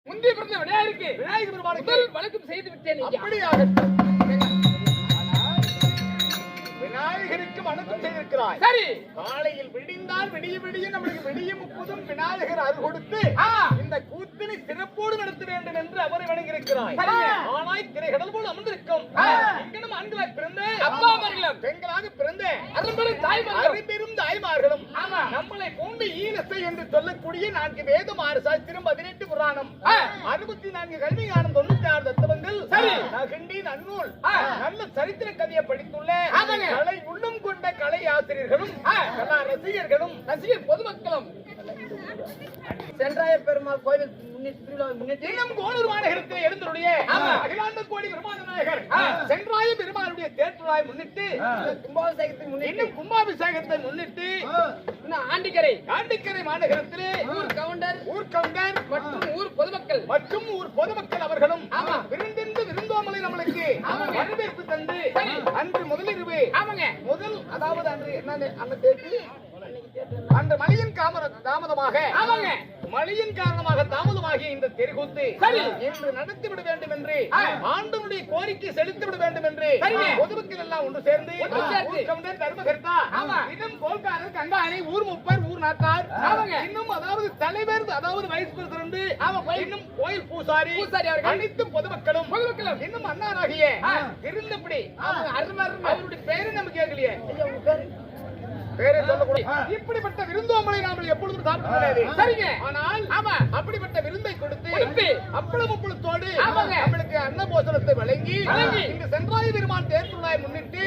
முந்தைய பிறந்த விநாயகருக்கு விநாயகர் பெருமானுக்கு முதல் வணக்கம் செய்து விட்டேன் ஐயா. அப்படியாகட்டும். விநாயகருக்கு வணக்கம் செய்திருக்கிறாய். சரி, காலையில் விடிந்தால் விடிய விடிய நம்மளுக்கு விடிய முப்பதும் விநாயகர் அருள் கொடுத்து இந்த கூத்தினை சிறப்போடு நடத்த வேண்டும் என்று அவரை வணங்கியிருக்கிறாய். சரிங்க. ஆனாய் திரைகடல் போல் அமர்ந்திருக்கும் இங்கனும் ஆண்களாய் பிறந்த அப்பாமார்களும் பெண்களாக பிறந்த அரும்பெரும் தாய்மார்களும் அறிபெரும் தாய்மார்களும் ஆமா. நம்மளை போன்று ஈனத்தை என்று சொல்லக்கூடிய 4 வேதம் 6 சாஸ்திரம் 18 புராணம் 64 கல்வி ஞானம் 96 தத்துவங்கள் சரி. நகிண்டி நன்னூல் நல்ல சரித்திர கதையை படித்துள்ள ஆமாங்க. கலை உள்ளம் கொண்ட கலை ஆசிரியர்களும் கலா ரசிகர்களும் ரசிகர் பொதுமக்களும் சென்றாய பெருமாள் கோயில் முன்னிட்டு இன்னும் கோளூர் மாநகரத்தில் எழுந்தருடைய அகிலாண்ட கோடி பெருமாள் நாயகர் சென்றாய பெருமாளுடைய தேற்றுலாய் முன்னிட்டு கும்பாபிஷேகத்துக்கு முன்னிட்டு இன்னும் கும்பாபிஷேகத்தை முன்னிட்டு இன்னும் ஆண்டிக்கரை ஆண்டிக்கரை மாநகரத்திலே ஊர் கவுண்டர் ஊர் கவுண்டர் மற்றும் ஊர் பொதுமக்கள் மற்றும் ஊர் பொதுமக்கள் அவர்களும் ஆமா. விருந்திருந்து விருந்தோமலை நம்மளுக்கு ஆமாங்க. வரவேற்பு தந்து சரி. அன்று முதலிரவு ஆமாங்க முதல் அதாவது அன்று என்ன அந்த தேதி அந்த மழையின் தாமதமாக ஆமாங்க மழையின் காரணமாக தாமதமாகிய இந்த தெருக்கூத்து சரி. இன்று நடத்திவிட வேண்டும் என்று ஆ. ஆண்டவனுடைய கோரிக்கை செலுத்திவிட வேண்டும் என்று சரிங்க. பொதுமக்கள் எல்லாம் ஒன்று சேர்ந்து ஒன்று சேர்ந்து. ஊர் கவுண்டர் தர்மகர்த்தா ஆமா. இன்னும் கோல்காரர் கங்காணி ஊர் முப்பர் ஊர் நாட்டார் ஆமாங்க. இன்னும் அதாவது தலைவர் அதாவது வைஸ் பிரசிடண்ட் இன்னும் கோயில் பூசாரி பூசாரி அவர்கள். அனைத்து பொதுமக்களும் பொதுமக்களும் இன்னும் அன்னாராகிய ஆ. இருந்தபடி ஆமாங்க, அருமை அருமை அவருடைய பேரை நம்ம கேட்கலையே ஐயா, உங்க பேரு? பேரை சொல்லக்கூடாது. இப்படிப்பட்ட விருந்தோம்பலை நாம எப்பொழுதும் சாப்பிட முடியாது. சரிங்க. ஆனால் ஆமா. அப்படிப்பட்ட விருந்தை கொடுத்து கொடுத்து அப்பளம் உப்புளத்தோடு ஆமாங்க. நம்மளுக்கு அன்னபோசனத்தை வழங்கி வழங்கி இந்த சென்றாய பெருமான் தேர்தலாய் முன்னிட்டு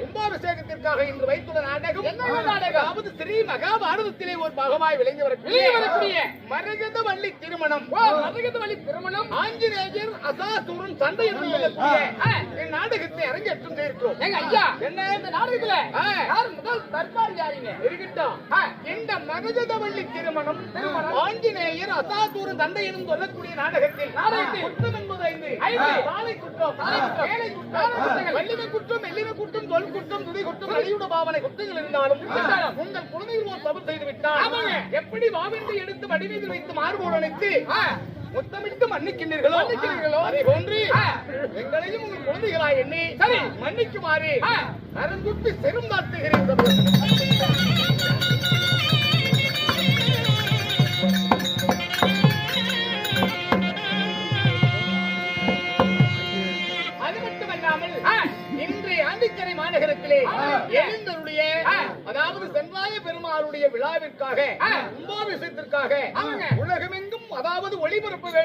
கும்பாபிஷேகத்திற்காக இன்று வைத்துள்ள நாடகம் என்ன நாடகம்? அதாவது ஸ்ரீ மகாபாரதத்திலே ஒரு பாகமாய் விளங்கி வெளியே வரக்கூடிய வரக்கூடிய மரகத வள்ளி திருமணம் மதகத வழி திருமணம் ஆஞ்சநேயர் அசாசூரன் சண்டை என்று சொல்லக்கூடிய இந்நாடகத்தை அரங்கேற்றம் செய்திருக்கிறோம். எங்க ஐயா என்ன இந்த நாடகத்துல யார் முதல் தர்பார் யாருங்க இருக்கட்டும். இந்த மரகதவள்ளி திருமணம் ஆஞ்சநேயர் அசாசூரன் தந்தை எனும் சொல்லக்கூடிய நாடகத்தில் குற்றம் என்பது 5 சாலை குற்றம் வேலை குற்றம் வள்ளிமை குற்றம் மெல்லிமை குற்றம் தொல் குற்றம் துதி குற்றம் அழியுட பாவனை குற்றங்கள் இருந்தாலும் உங்கள் குழந்தைகள் ஒரு தவறு செய்து விட்டால் எப்படி வாவின்றி எடுத்து வடிவீதில் வைத்து மார்போடு அணைத்து முத்தமிட்டு மன்னிக்கின்றீர்களோ அதை போன்று எங்களையும் உங்கள் குழந்தைகளாய் எண்ணி சரி. மன்னிக்குமாறு நரங்குட்டு செரும் தாட்டுகிறேன். அது மட்டுமல்லாமல் இன்றைய ஆண்டிக்கரை மாநகரத்திலே எழுந்தருடைய அதாவது சென்றாய பெருமாளுடைய விழாவிற்காக கும்பாபிஷேகத்திற்காக உலகமெங்கும் அதாவது ஒளிபரப்ப வேண்டும்